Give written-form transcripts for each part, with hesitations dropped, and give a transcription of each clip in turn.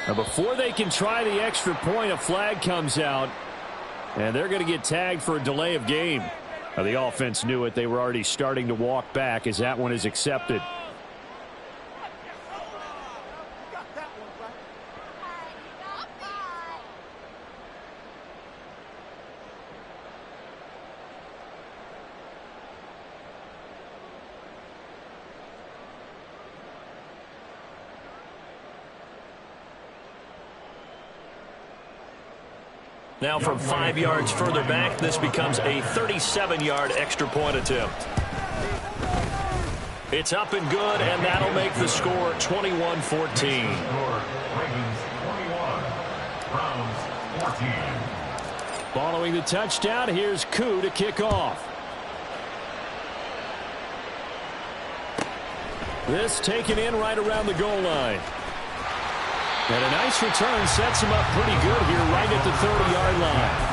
Now before they can try the extra point, a flag comes out, and they're going to get tagged for a delay of game. Now, the offense knew it. They were already starting to walk back as that one is accepted. Now from 5 yards further back, this becomes a 37-yard extra point attempt. It's up and good, and that'll make the score 21-14. Following the touchdown, here's Koo to kick off. This taken in right around the goal line. And a nice return sets him up pretty good here right at the 30-yard line.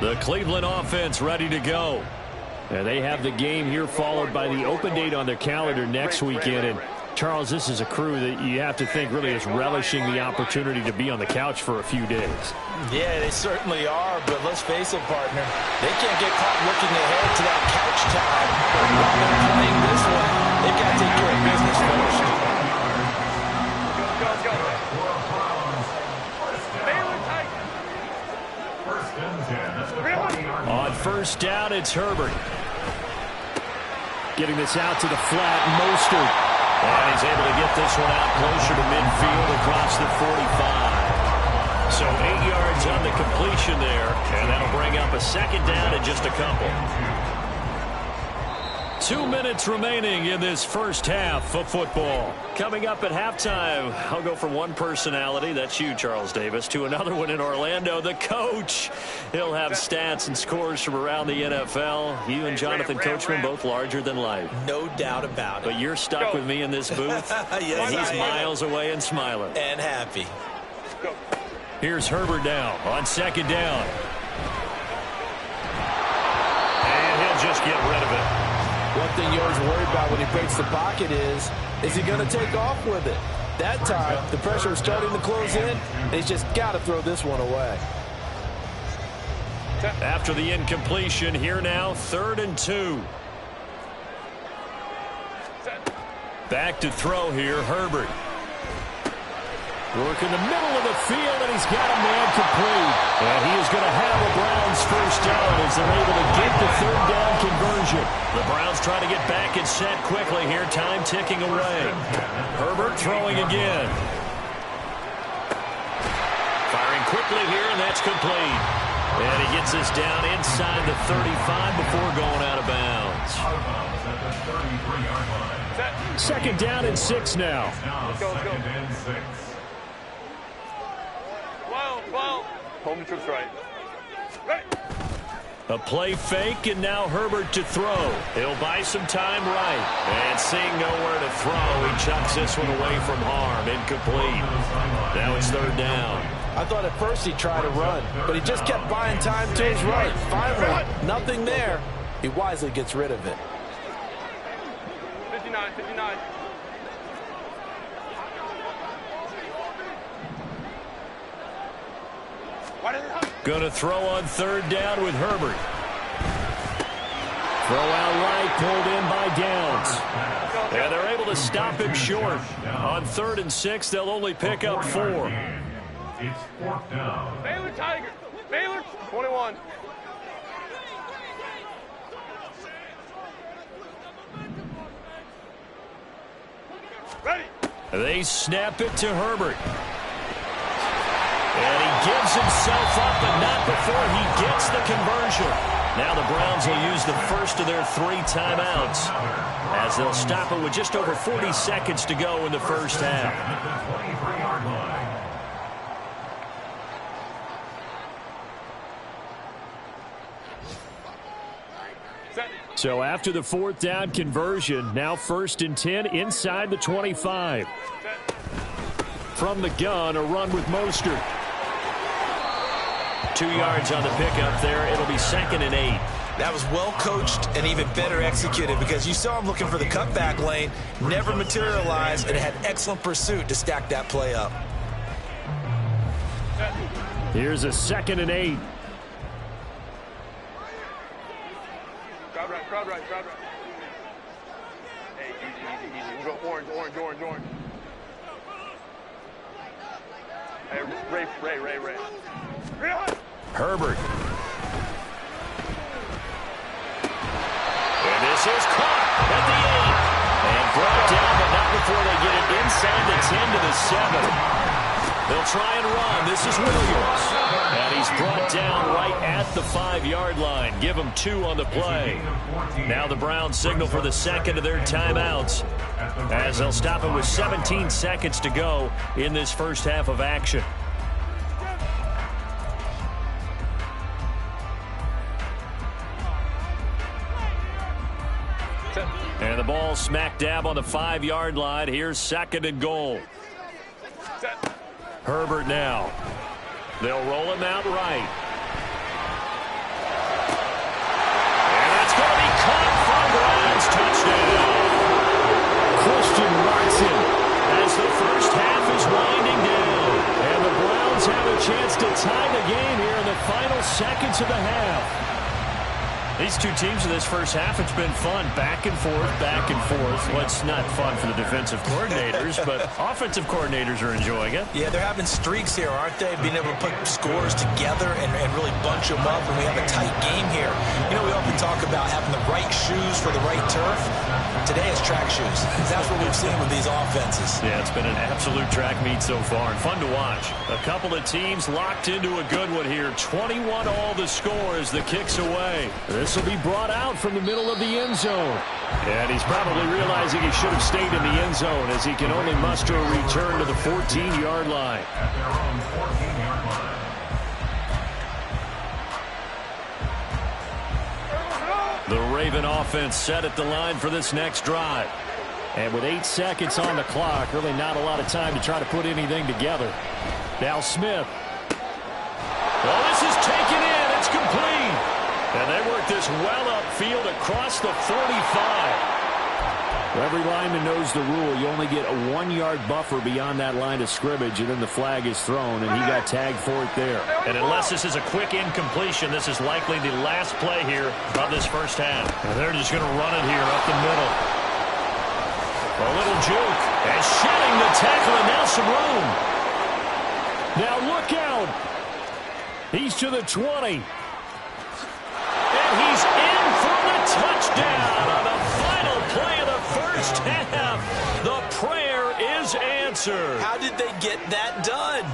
The Cleveland offense ready to go. And they have the game here followed by the open date on their calendar next weekend. And Charles, this is a crew that you have to think really is relishing the opportunity to be on the couch for a few days. Yeah, they certainly are, but let's face it, partner. They can't get caught looking ahead to that couch time. While they're playing this one, they've got to take care of business first. On first down, it's Herbert. Getting this out to the flat, Mostert. And he's able to get this one out closer to midfield across the 45. So 8 yards on the completion there, and that'll bring up a second down in just a couple. 2 minutes remaining in this first half of football. Coming up at halftime, I'll go from one personality, that's you, Charles Davis, to another one in Orlando, the coach. He'll have stats and scores from around the NFL. You and Jonathan Coachman both larger than life. No doubt about it. But you're stuck with me in this booth. Yes, and he's miles away and smiling. And happy. Here's Herbert now on second down. And he'll just get rid of it. One thing you always worry about when he breaks the pocket is he going to take off with it? That time, the pressure was starting to close in, and he's just got to throw this one away. After the incompletion, here now, 3rd and 2. Back to throw here, Herbert. Work in the middle of the field, and he's got a man complete. And he is going to have the Browns first down as they're able to get the 3rd down conversion. The Browns trying to get back and set quickly here. Time ticking away. Herbert throwing again. Firing quickly here, and that's complete. And he gets this down inside the 35 before going out of bounds. 2nd down and 6 now. Let's go. Home trips right. A play fake, and now Herbert to throw. He'll buy some time right. And seeing nowhere to throw, he chucks this one away from harm. Incomplete. Now it's 3rd down. I thought at first he'd try to run, but he just kept buying time to his right. Finally, nothing there. He wisely gets rid of it. 59. Gonna throw on 3rd down with Herbert. Throw out right, pulled in by Downs. And they're able to stop him short. On 3rd and 6, they'll only pick up 4. It's 4th down. Baylor Tiger. Baylor 21. Ready. They snap it to Herbert. And he gives himself up, but not before he gets the conversion. Now the Browns will use the first of their 3 timeouts as they'll stop it with just over 40 seconds to go in the first half. So after the 4th down conversion, now 1st and 10 inside the 25. From the gun, a run with Mostert. 2 yards on the pickup there. It'll be 2nd and 8. That was well coached and even better executed because you saw him looking for the cutback lane, never materialized, and had excellent pursuit to stack that play up. Here's a 2nd and 8. Crowd right, crowd right, crowd right. Hey, easy. We'll go orange. Hey, Ray. Herbert. And this is caught at the 8. And brought down, but not before they get it inside the 10 to the 7. They'll try and run. This is Williams. And he's brought down right at the 5-yard line. Give him 2 on the play. Now the Browns signal for the 2nd of their timeouts, as they'll stop it with 17 seconds to go in this first half of action. And the ball smack dab on the 5-yard line. Here's 2nd and goal. Herbert now. They'll roll him out right. And that's going to be caught for a Browns touchdown. Christian Watson, As the first half is winding down. and the Browns have a chance to tie the game here in the final seconds of the half. These two teams in this first half, it's been fun. Back and forth, back and forth. Well, it's not fun for the defensive coordinators, but offensive coordinators are enjoying it. Yeah, they're having streaks here, aren't they? Being able to put scores together and really bunch them up, and we have a tight game here. You know, we often talk about having the right shoes for the right turf. Today is track shoes. That's what we've seen with these offenses. Yeah, it's been an absolute track meet so far, and fun to watch. A couple of teams locked into a good one here. 21 all the score as the kick's away. This will be brought out from the middle of the end zone. And he's probably realizing he should have stayed in the end zone, as he can only muster a return to the 14-yard line. At their own 14-yard line. The Raven offense set at the line for this next drive. And with 8 seconds on the clock, really not a lot of time to try to put anything together. Now Smith. Well, this is taken in. It's complete. And they work this well upfield across the 45. Every lineman knows the rule. You only get a 1-yard buffer beyond that line of scrimmage, and then the flag is thrown, and he got tagged for it there. And unless this is a quick incompletion, this is likely the last play here of this first half. And they're just going to run it here up the middle. A little juke. And shedding the tackle, and now some room. Now look out. He's to the 20. And he's in for the touchdown on the final play of the first half. The prayer is answered. How did they get that done?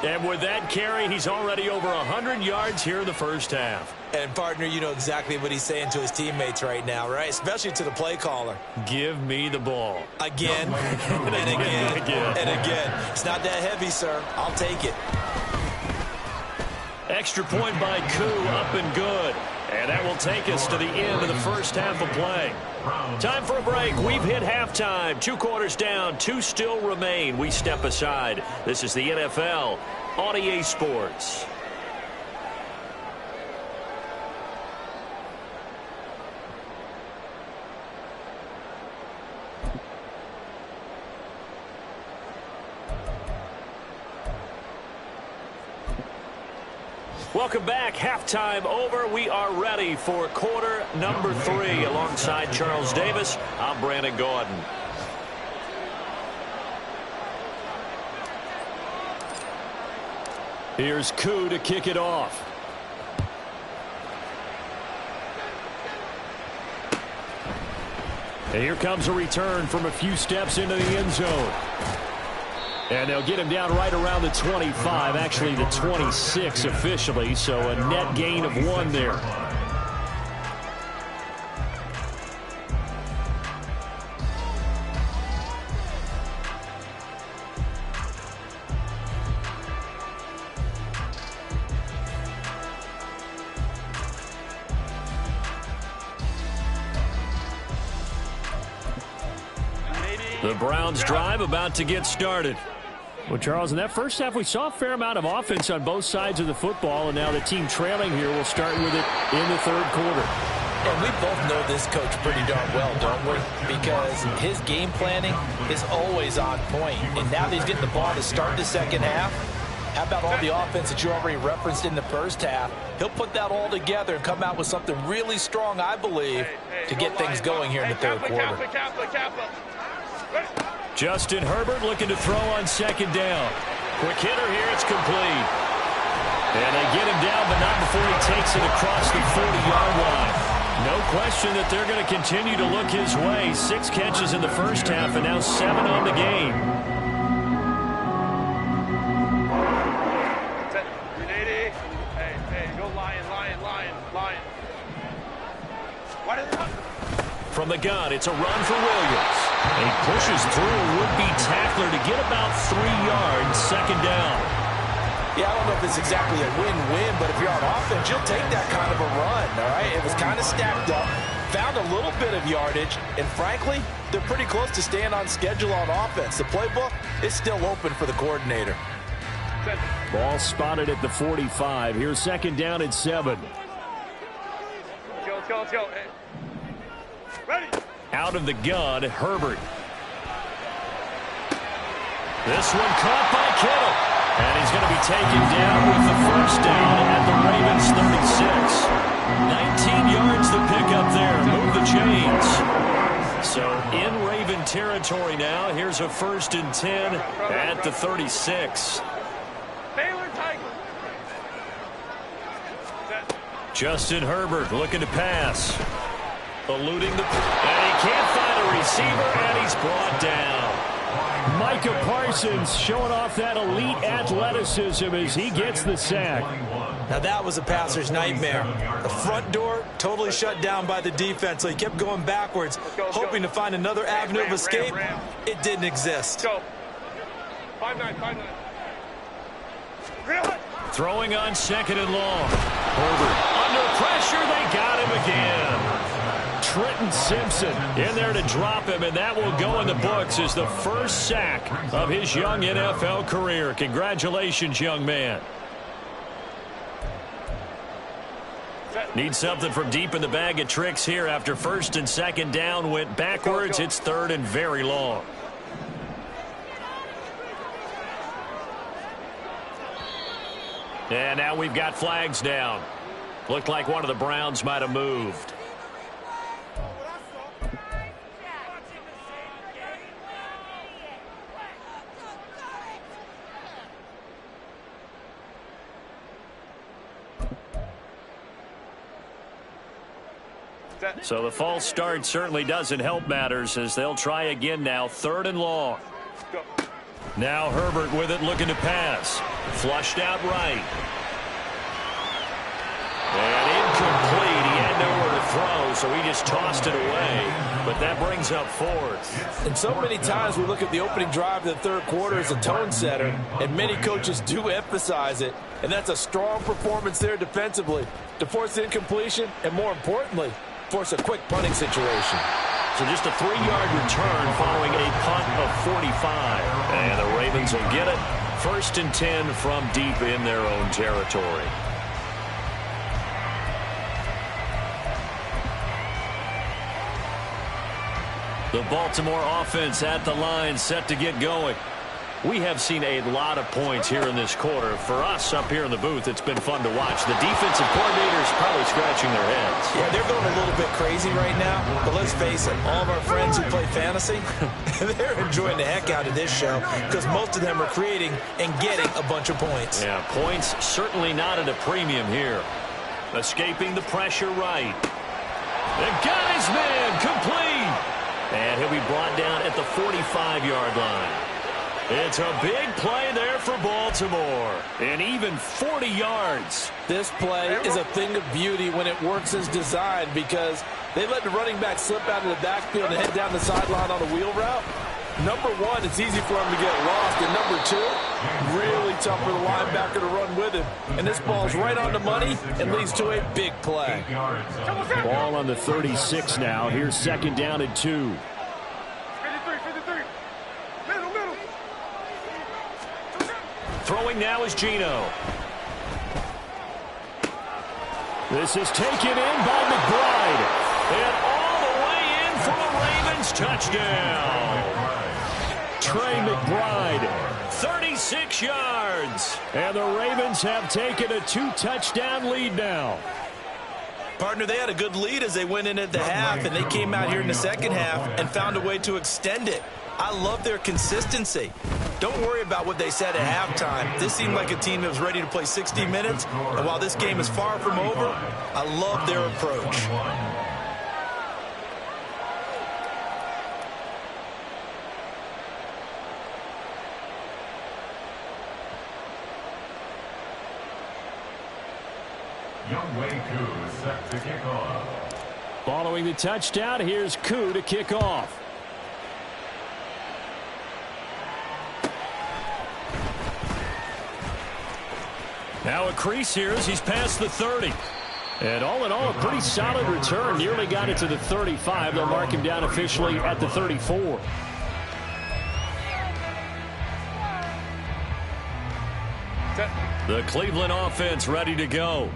And with that carry, he's already over 100 yards here in the first half. And, partner, you know exactly what he's saying to his teammates right now, right? Especially to the play caller. Give me the ball. Again, and again, and again. It's not that heavy, sir. I'll take it. Extra point by Koo, up and good. And that will take us to the end of the first half of play. Time for a break. We've hit halftime. 2 quarters down, 2 still remain. We step aside. This is the NFL on EA Sports. Welcome back. Halftime over. We are ready for quarter number 3. Alongside Charles Davis, I'm Brandon Gordon. Here's Koo to kick it off. And here comes a return from a few steps into the end zone. And they'll get him down right around the 25, actually the 26 officially, so a net gain of 1 there. The Browns drive about to get started. Well, Charles, in that first half, we saw a fair amount of offense on both sides of the football, and now the team trailing here will start with it in the third quarter. And we both know this coach pretty darn well, don't we? Because his game planning is always on point. And now that he's getting the ball to start the second half, how about all the offense that you already referenced in the first half? He'll put that all together and come out with something really strong, I believe, to get things going here in the third quarter. Justin Herbert looking to throw on second down. Quick hitter here, it's complete. And they get him down, but not before he takes it across the 40-yard line. No question that they're going to continue to look his way. 6 catches in the first half and now 7 on the game. Hey, go lion. From the gun, it's a run for Williams. And he pushes through a would-be tackler to get about 3 yards, second down. Yeah, I don't know if it's exactly a win-win, but if you're on offense, you'll take that kind of a run, all right? It was kind of stacked up, found a little bit of yardage, and frankly, they're pretty close to staying on schedule on offense. The playbook is still open for the coordinator. Ball spotted at the 45. Here's second down and 7. Let's go. Hey. Ready. Out of the gun, Herbert. This one caught by Kittle. And he's going to be taken down with the first down at the Ravens 36. 19 yards to pick up there. Move the chains. So in Raven territory now. Here's a 1st and 10 at the 36. Baylor Tiger. Justin Herbert looking to pass. Eluding the... And he can't find a receiver, and he's brought down. Micah Parsons showing off that elite athleticism as he gets the sack. Now that was a passer's nightmare. The front door totally shut down by the defense, so he kept going backwards, hoping to find another avenue of escape. It didn't exist. Go. 5-9. Throwing on second and long. Herbert under pressure. They got him again. Trenton Simpson in there to drop him, and that will go in the books as the first sack of his young NFL career. Congratulations, young man. Need something from deep in the bag of tricks here after 1st and 2nd down went backwards. It's 3rd and very long. And now we've got flags down. Looked like one of the Browns might have moved. So the false start certainly doesn't help matters as they'll try again now. 3rd and long. Now Herbert with it, looking to pass. Flushed out right. And incomplete. He had nowhere to throw, so he just tossed it away. But that brings up 4th. And so many times we look at the opening drive of the third quarter as a tone setter, and many coaches do emphasize it. And that's a strong performance there defensively to force incompletion and, more importantly, force a quick punting situation. So just a 3-yard return following a punt of 45. And the Ravens will get it. 1st and 10 from deep in their own territory. The Baltimore offense at the line, set to get going. We have seen a lot of points here in this quarter. For us up here in the booth, it's been fun to watch. The defensive coordinators probably scratching their heads. Yeah, they're going a little bit crazy right now, but let's face it, all of our friends who play fantasy, they're enjoying the heck out of this show because most of them are creating and getting a bunch of points. Yeah, points certainly not at a premium here. Escaping the pressure right. They got his man complete. And he'll be brought down at the 45-yard line. It's a big play there for Baltimore. And even 40 yards. This play is a thing of beauty when it works as designed because they let the running back slip out of the backfield and head down the sideline on a wheel route. Number one, it's easy for him to get lost. And number two, really tough for the linebacker to run with him. And this ball's right on the money and leads to a big play. Ball on the 36 now. Here's 2nd down and 2. 53. Throwing now is Geno. This is taken in by McBride. And all the way in for a Ravens touchdown. Trey McBride. 36 yards. And the Ravens have taken a 2-touchdown lead now. Partner, they had a good lead as they went in at the half, and they came out here in the second half and found a way to extend it. I love their consistency. Don't worry about what they said at halftime. This seemed like a team that was ready to play 60 minutes, and while this game is far from over, I love their approach. Set to kick off. Following the touchdown, here's Koo to kick off. Now a crease here as he's past the 30. And all in all, a pretty solid return. Nearly got it to the 35. They'll mark him down officially at the 34. The Cleveland offense ready to go.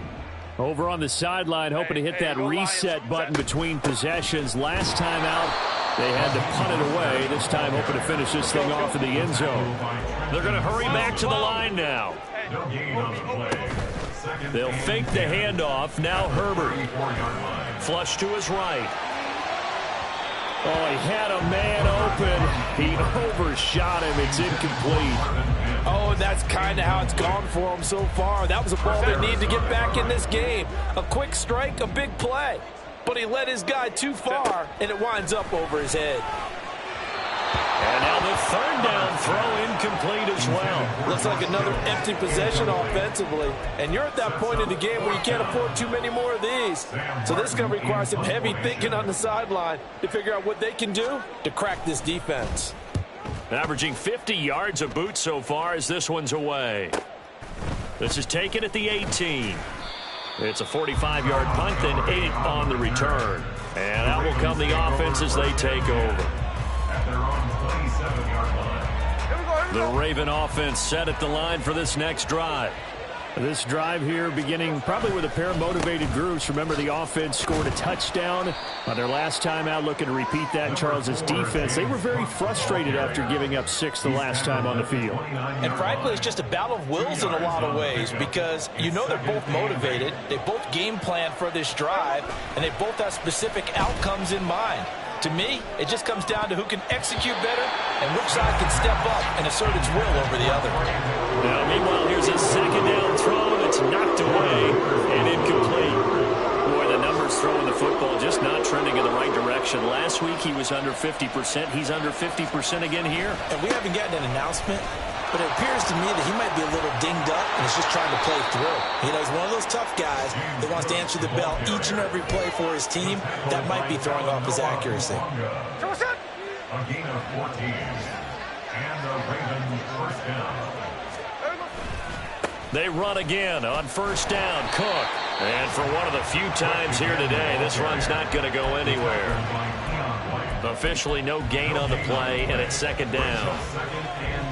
Over on the sideline, hoping to hit that reset button between possessions. Last time out, they had to punt it away. This time, hoping to finish this thing off in the end zone. They're going to hurry back to the line now. They'll fake the handoff. Now Herbert. Flush to his right. Oh, he had a man open. He overshot him. It's incomplete. Oh, and that's kind of how it's gone for them so far. That was a ball they need to get back in this game. A quick strike, a big play. But he led his guy too far, and it winds up over his head. And now the third down throw incomplete as well. Looks like another empty possession offensively. And you're at that point in the game where you can't afford too many more of these. So this is going to require some heavy thinking on the sideline to figure out what they can do to crack this defense. Averaging 50 yards a boot so far as this one's away. This is taken at the 18. It's a 45-yard punt, then 8 on the return. And out will come the offense as they take over. The Raven offense set at the line for this next drive. This drive here beginning probably with a pair of motivated groups. Remember, the offense scored a touchdown on their last time out, looking to repeat that in Charles's defense. They were very frustrated after giving up 6 the last time on the field. And frankly, it's just a battle of wills in a lot of ways because you know they're both motivated. They both game plan for this drive, and they both have specific outcomes in mind. To me, it just comes down to who can execute better and which side can step up and assert its will over the other. Now, meanwhile, here's a second down throw that's knocked away and incomplete. Boy, the numbers throwing the football just not trending in the right direction. Last week, he was under 50%. He's under 50% again here. And we haven't gotten an announcement, but it appears to me that he might be a little dinged up and is just trying to play through. You know, he's one of those tough guys that wants to answer the bell each and every play for his team. That might be throwing off his accuracy. A gain of 14. And the Ravens first down. They run again on first down. Cook. And for one of the few times here today, this run's not going to go anywhere. Officially no gain on the play, and it's second down.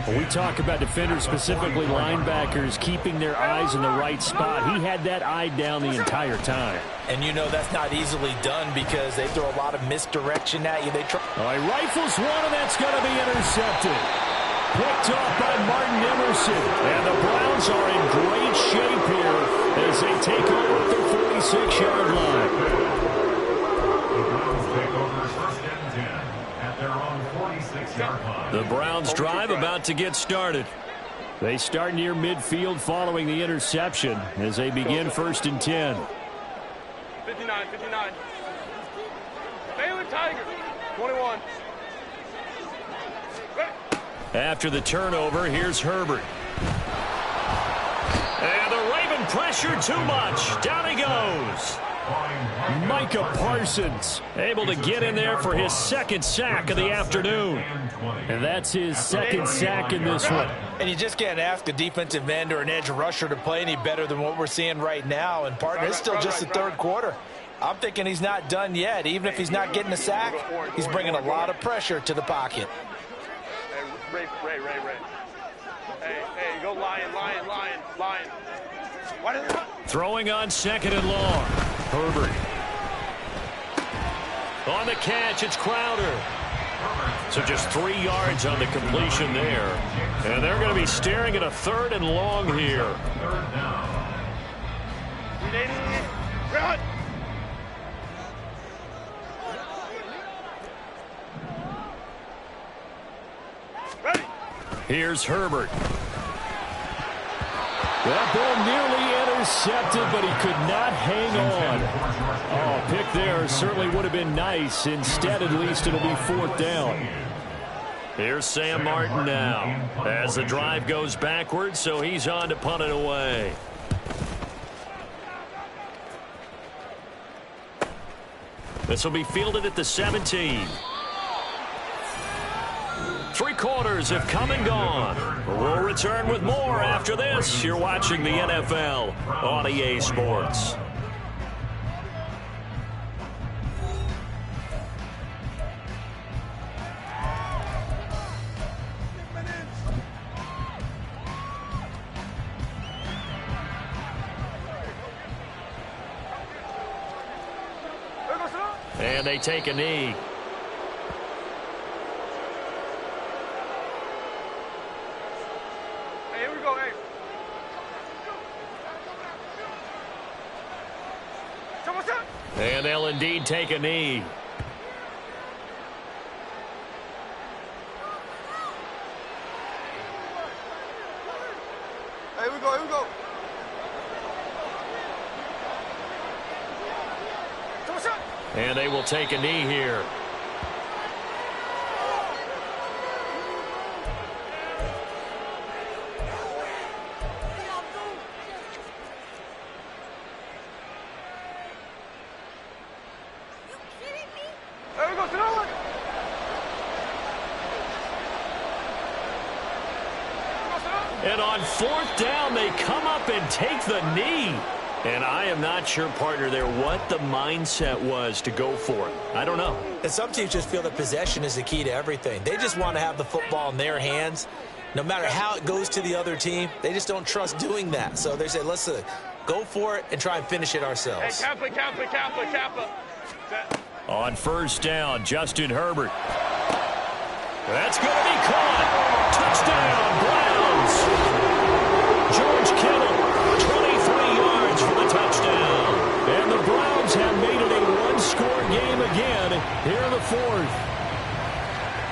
When we talk about defenders, specifically linebackers, keeping their eyes in the right spot. He had that eye down the entire time. And you know that's not easily done because they throw a lot of misdirection at you. They try. Oh, he rifles one, and that's going to be intercepted. Picked off by Martin Emerson. And the Browns are in great shape here as they take over at their 46-yard line. The Browns drive about to get started. They start near midfield following the interception as they begin 1st and 10. 59. Baylor Tiger, 21. After the turnover, here's Herbert. And the Raven pressure too much. Down he goes. Micah Parsons able to get in there for his second sack of the afternoon. And that's his second sack in this one. And you just can't ask a defensive end or an edge rusher to play any better than what we're seeing right now. And, partner, it's still just the third quarter. I'm thinking he's not done yet. Even if he's not getting a sack, he's bringing a lot of pressure to the pocket. Ray. Hey, go Lions. Throwing on 2nd and long. Herbert. On the catch, it's Crowder. So just 3 yards on the completion there. And they're going to be staring at a 3rd and long here. Here's Herbert. That ball nearly intercepted, but he could not hang on. Oh, pick there certainly would have been nice. Instead, at least it'll be 4th down. Here's Sam Martin now as the drive goes backwards, so he's on to punt it away. This will be fielded at the 17. 3 quarters have come and gone. We'll return with more after this. You're watching the NFL on EA Sports. And they take a knee. And they'll indeed take a knee. Here we go. And they will take a knee here. And on 4th down, they come up and take the knee. And I am not sure, partner, there what the mindset was to go for it. I don't know. And some teams just feel that possession is the key to everything. They just want to have the football in their hands. No matter how it goes to the other team, they just don't trust doing that. So they say, let's go for it and try and finish it ourselves. Hey, Kappa. On 1st down, Justin Herbert. That's going to be caught. Touchdown, Browns. George Kittle, 23 yards for the touchdown. And the Browns have made it a 1-score game again here in the 4th.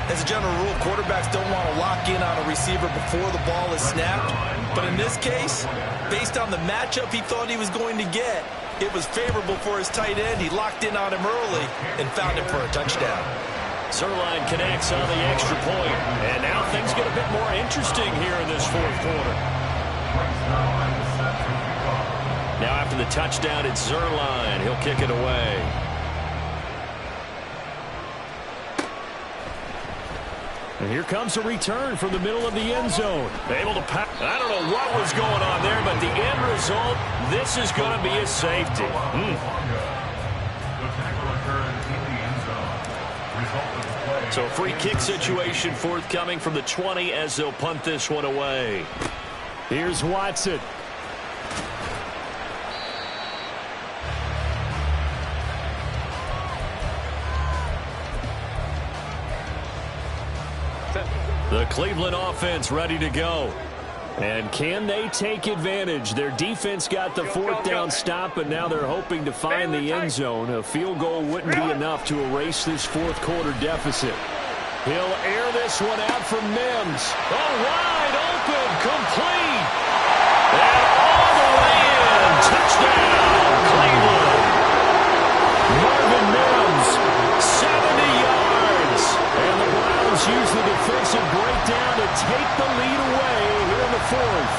As a general rule, quarterbacks don't want to lock in on a receiver before the ball is snapped. But in this case, based on the matchup he thought he was going to get, it was favorable for his tight end. He locked in on him early and found him for a touchdown. Zerline connects on the extra point. And now things get a bit more interesting here in this 4th quarter. Now after the touchdown, it's Zerline. He'll kick it away. And here comes a return from the middle of the end zone. Able to pass. I don't know what was going on there, but the end result, this is going to be a safety. So free kick situation forthcoming from the 20 as they'll punt this one away. Here's Watson. The Cleveland offense ready to go. And can they take advantage? Their defense got the 4th down stop, and now they're hoping to find the end zone. A field goal wouldn't be enough to erase this 4th quarter deficit. He'll air this one out for Mims. Oh, wide open, complete. And all the way in. Touchdown, Cleveland. Marvin Mims, 70 yards. And the Browns use the defensive breakdown to take the lead away here in the 4th.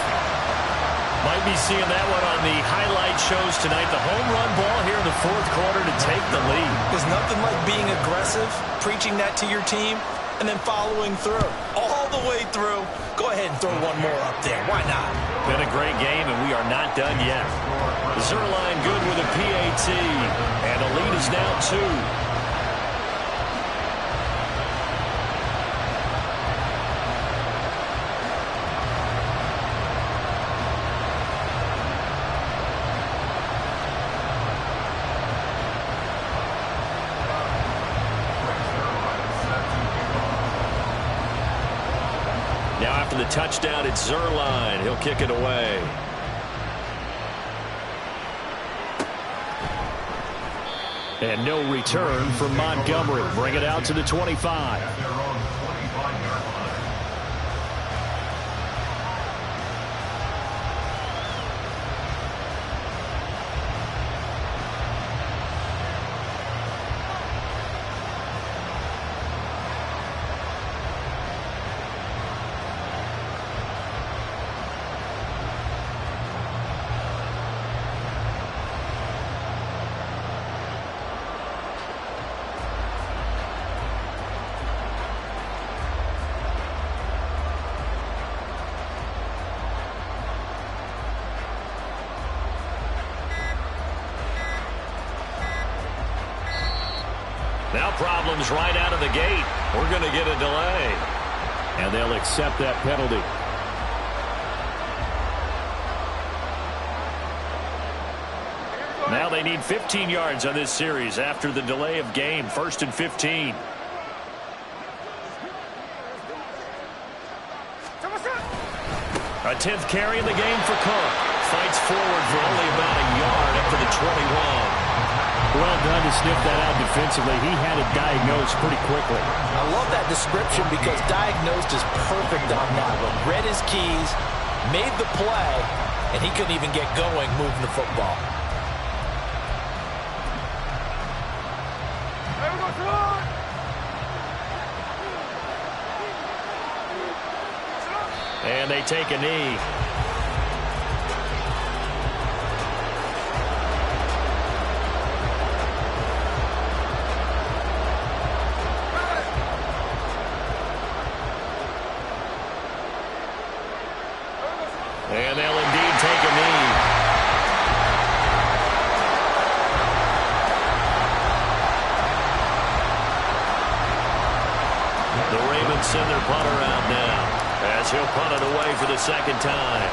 Might be seeing that one on the highlight shows tonight. The home run ball here in the 4th quarter to take the lead. There's nothing like being aggressive, preaching that to your team, and then following through. All the way through. Go ahead and throw one more up there. Why not? Been a great game, and we are not done yet. Zerline good with a PAT, and the lead is now 2. Now after the touchdown, it's Zerline. He'll kick it away. And no return from Montgomery. Bring it out to the 25. Now problems right out of the gate. We're going to get a delay. And they'll accept that penalty. Now they need 15 yards on this series after the delay of game. 1st and 15. A 10th carry in the game for Cook. Fights forward for only about a yard up to the 21. Well done to sniff that out defensively. He had it diagnosed pretty quickly. I love that description because diagnosed is perfect on that one. Read his keys, made the play, and he couldn't even get going moving the football. And they take a knee. And they'll indeed take a knee. The Ravens send their punter out now as he'll punt it away for the second time.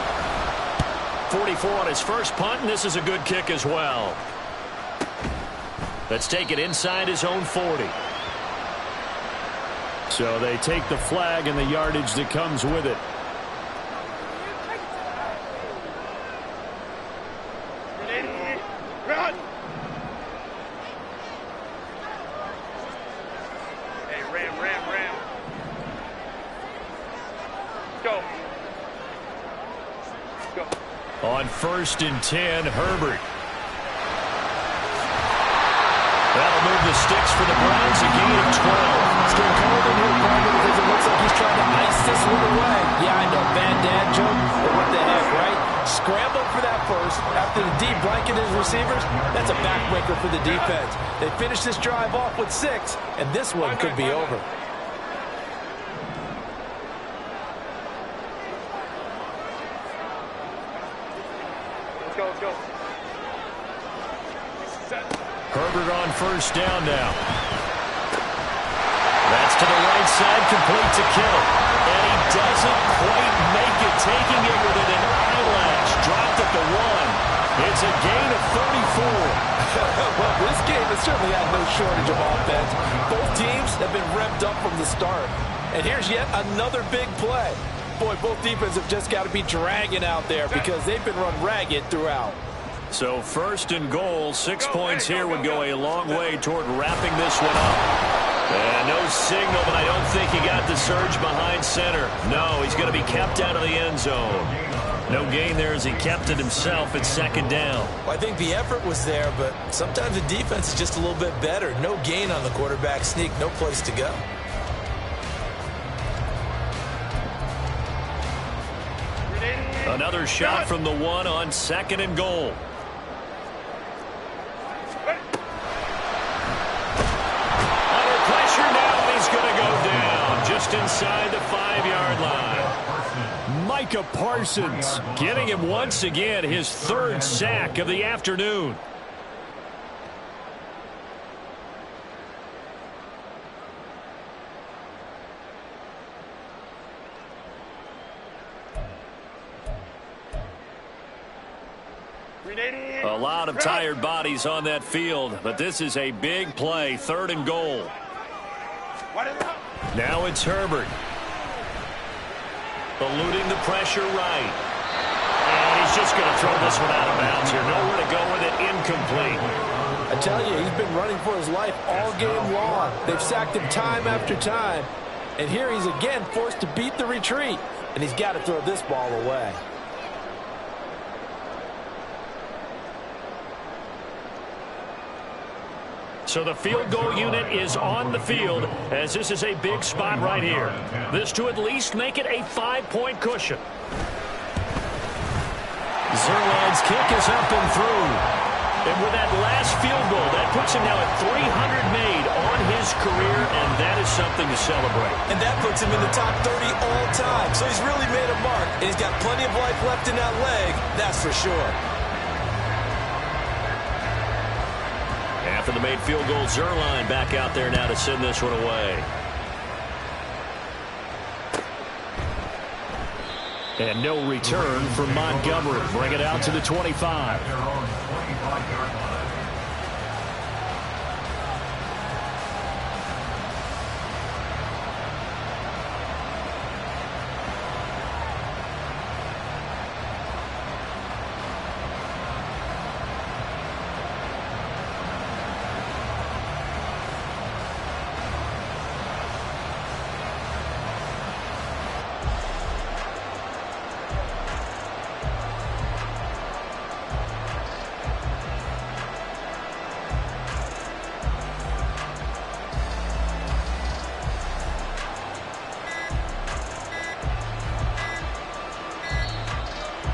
44 on his first punt, and this is a good kick as well. Let's take it inside his own 40. So they take the flag and the yardage that comes with it. On 1st and 10, Herbert. That'll move the sticks for the Browns, a gain of 12. It's getting cold in here, Parker, because it looks like he's trying to ice this one away. Yeah, I know, bad dad joke, but what the heck, right? Scrambled for that first. After the deep blanket his receivers, that's a backbreaker for the defense. They finish this drive off with 6, and this one could be over. Let's go. Herbert on 1st down now. That's to the right side, complete to Kittle. And he doesn't quite make it, taking it within an eyelash. Dropped at the 1. It's a gain of 34. Well, this game has certainly had no shortage of offense. Both teams have been revved up from the start. And here's yet another big play. Boy, both defenses have just got to be dragging out there because they've been run ragged throughout. So 1st and goal, 6 points here would go a long way toward wrapping this one up. And no signal, but I don't think he got the surge behind center. No, he's going to be kept out of the end zone. No gain there as he kept it himself at 2nd down. Well, I think the effort was there, but sometimes the defense is just a little bit better. No gain on the quarterback sneak, no place to go. Another shot from the 1 on 2nd and goal. Under pressure now, he's going to go down just inside the 5-yard line. Micah Parsons Getting him once again, his 3rd sack of the afternoon. A lot of tired bodies on that field, but this is a big play, 3rd and goal. Now it's Herbert. Eluding the pressure right. And he's just going to throw this one out of bounds here. Nowhere to go with it. Incomplete. I tell you, he's been running for his life all game long. They've sacked him time after time. And here he's again forced to beat the retreat. And he's got to throw this ball away. So the field goal unit is on the field as this is a big spot right here. This to at least make it a 5-point cushion. Zerline's kick is up and through. And with that last field goal, that puts him now at 300 made on his career, and that is something to celebrate. And that puts him in the top 30 all time. So he's really made a mark, and he's got plenty of life left in that leg, that's for sure. After the made field goal, Zerline back out there now to send this one away. And no return from Montgomery. Bring it out to the 25. Their own 25-yard line.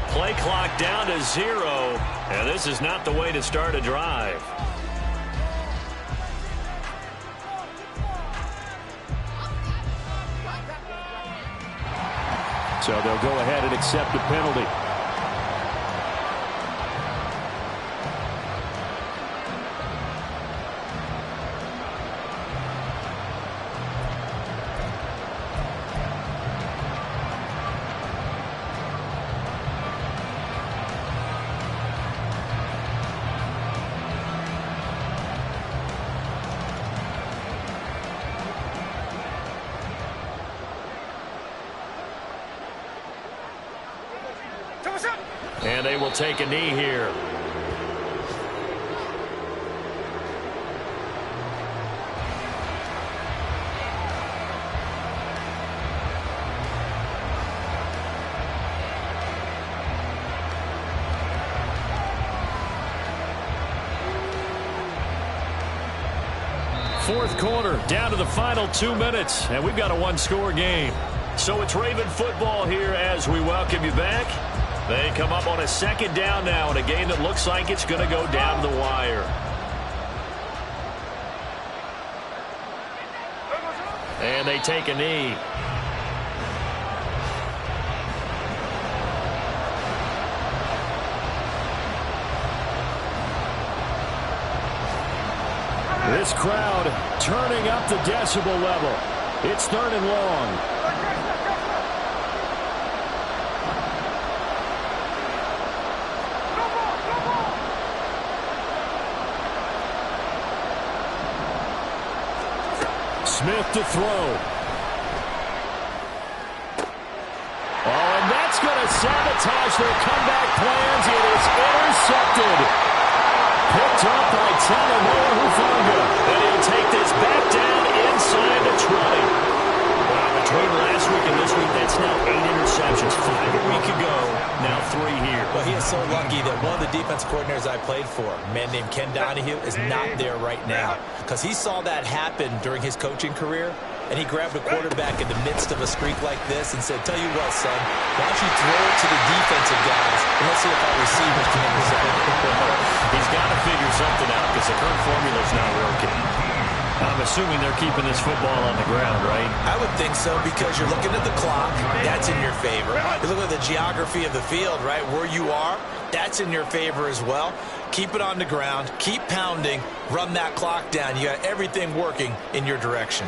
Play clock down to 0. And this is not the way to start a drive. So they'll go ahead and accept the penalty. And they will take a knee here. Fourth quarter, down to the final 2 minutes, and we've got a one-score game. So it's Raven football here as we welcome you back. They come up on a second down now in a game that looks like it's going to go down to the wire. And they take a knee. This crowd turning up the decibel level. It's 3rd and long. Smith to throw. Oh, and that's going to sabotage their comeback plans. It is intercepted. Picked up by Talanoa Hufanga. And he'll take this back down inside the 20. Well, between last week and this week, that's now 8 interceptions. 5 a week ago, now 3 here. Well, he is so lucky that one of the defense coordinators I played for, a man named Ken Donahue, is not there right now. Because he saw that happen during his coaching career, and he grabbed a quarterback in the midst of a streak like this and said, tell you what, son, why don't you throw it to the defensive guys, and let's see if our receivers can intercept. He's got to figure something out because the current formula's not working. I'm assuming they're keeping this football on the ground, right? I would think so because you're looking at the clock. That's in your favor. You look at the geography of the field, right, where you are. That's in your favor as well. Keep it on the ground. Keep pounding. Run that clock down. You got everything working in your direction.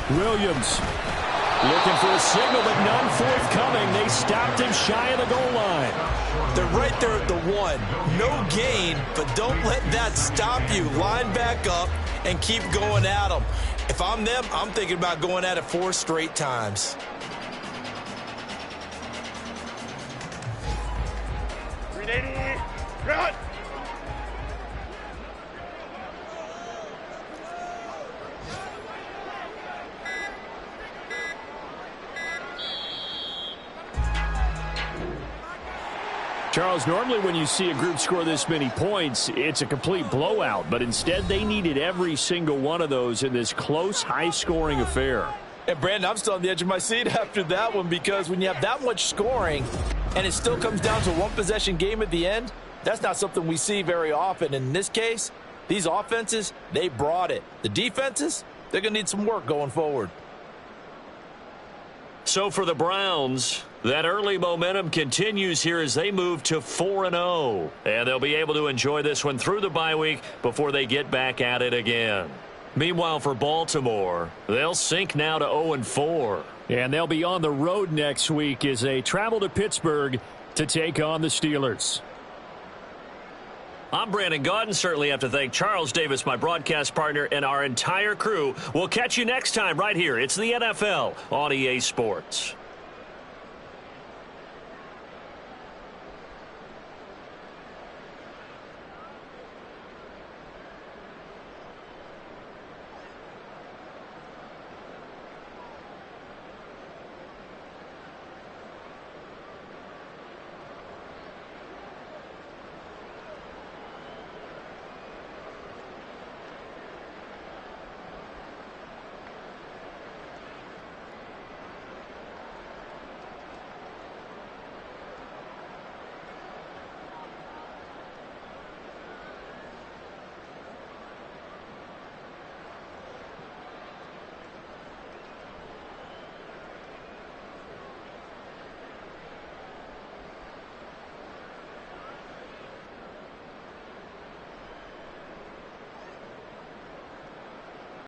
Williams Looking for a signal, but none forthcoming. They stopped him shy of the goal line. They're right there at the 1. No gain, but don't let that stop you. Line back up and keep going at them. If I'm them, I'm thinking about going at it 4 straight times. 380, run! Charles, normally when you see a group score this many points, it's a complete blowout. But instead, they needed every single one of those in this close, high-scoring affair. And, Brandon, I'm still on the edge of my seat after that one because when you have that much scoring and it still comes down to a one-possession game at the end, that's not something we see very often. In this case, these offenses, they brought it. The defenses, they're going to need some work going forward. So for the Browns, that early momentum continues here as they move to 4-0. And they'll be able to enjoy this one through the bye week before they get back at it again. Meanwhile, for Baltimore, they'll sink now to 0-4. And they'll be on the road next week as they travel to Pittsburgh to take on the Steelers. I'm Brandon Gaudin. Certainly have to thank Charles Davis, my broadcast partner, and our entire crew. We'll catch you next time right here. It's the NFL on EA Sports.